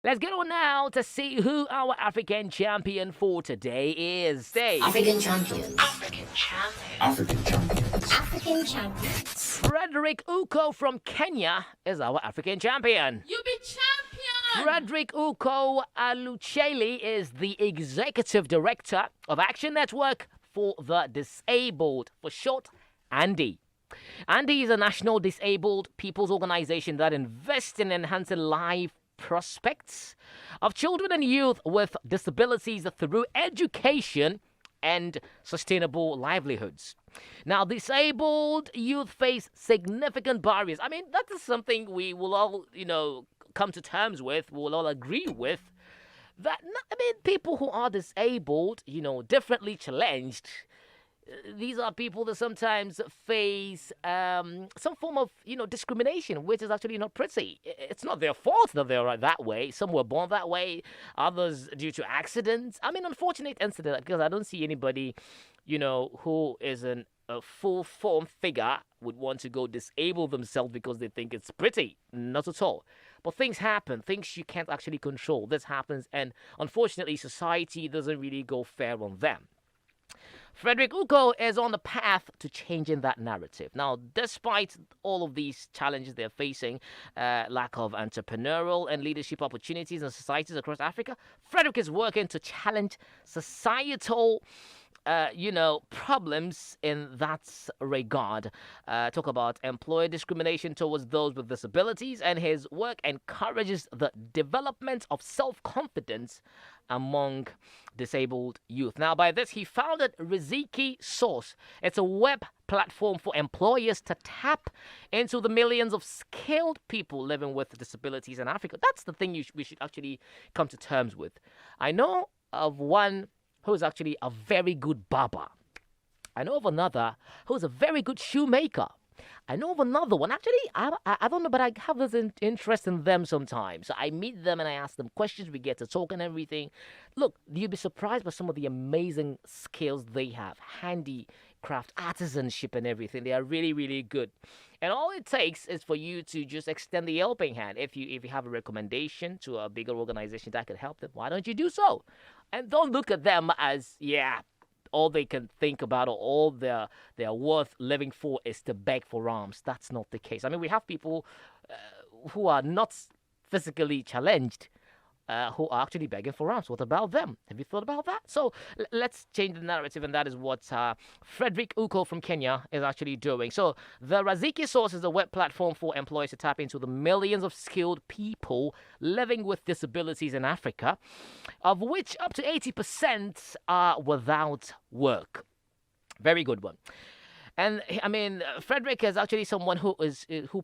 Let's get on now to see who our African champion for today is. Say, African champions. African champion. African champions. African champions. Fredrick Ouko from Kenya is our African champion. You be champion. Fredrick Ouko Alucheli is the Executive Director of Action Network for the Disabled, for short, ANDI. ANDI is a national disabled people's organization that invests in enhancing life prospects of children and youth with disabilities through education and sustainable livelihoods. Now, disabled youth face significant barriers. I mean, that is something we will all, come to terms with, we'll all agree with. People who are disabled, differently challenged, these are people that sometimes face some form of, discrimination, which is actually not pretty. It's not their fault that they're that way. Some were born that way, others due to accidents. I mean, unfortunate incident, because I don't see anybody, who isn't a full-form figure would want to go disable themselves because they think it's pretty. Not at all. But things happen, things you can't actually control. This happens, and unfortunately, society doesn't really go fair on them. Fredrick Ouko is on the path to changing that narrative. Now, despite all of these challenges they're facing, lack of entrepreneurial and leadership opportunities in societies across Africa, Fredrick is working to challenge societal problems in that regard. Talk about employer discrimination towards those with disabilities, and his work encourages the development of self-confidence among disabled youth. Now, by this, he founded Riziki Source. It's a web platform for employers to tap into the millions of skilled people living with disabilities in Africa. That's the thing we should actually come to terms with. I know of one who's actually a very good barber. I know of another who's a very good shoemaker. I know of another one. Actually, I don't know, but I have this interest in them sometimes. So I meet them and I ask them questions. We get to talk and everything. Look, you'd be surprised by some of the amazing skills they have. Handicraft, artisanship and everything. They are really, really good. And all it takes is for you to just extend the helping hand. If you have a recommendation to a bigger organization that could help them, why don't you do so? And don't look at them as, all they can think about or all they're worth living for is to beg for alms. That's not the case. I mean, we have people who are not physically challenged who are actually begging for alms. What about them? Have you thought about that? So let's change the narrative, and that is what Fredrick Ouko from Kenya is actually doing. So the Riziki Source is a web platform for employers to tap into the millions of skilled people living with disabilities in Africa, of which up to 80% are without work. Very good one. And I mean, Fredrick is actually someone who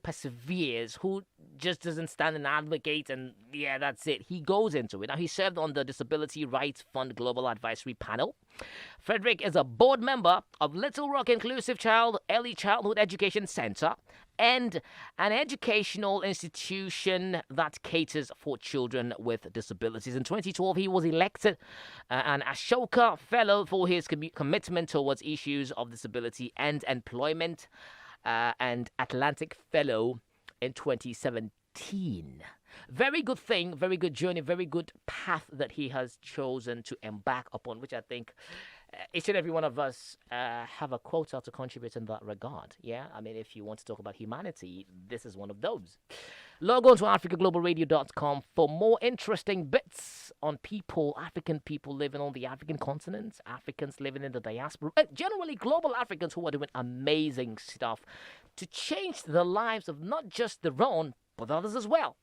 perseveres, who just doesn't stand and advocate, and that's it. He goes into it. Now, he served on the Disability Rights Fund Global Advisory Panel. Fredrick is a board member of Little Rock Inclusive Early Childhood Education Center, and an educational institution that caters for children with disabilities. In 2012, he was elected an Ashoka Fellow for his commitment towards issues of disability and employment, and Atlantic Fellow in 2017. Very good thing, very good journey, very good path that he has chosen to embark upon, which I think each and every one of us have a quota to contribute in that regard. Yeah, I mean, if you want to talk about humanity, this is one of those. Log on to africaglobalradio.com for more interesting bits on people, African people living on the African continent, Africans living in the diaspora, generally global Africans who are doing amazing stuff to change the lives of not just their own, but others as well.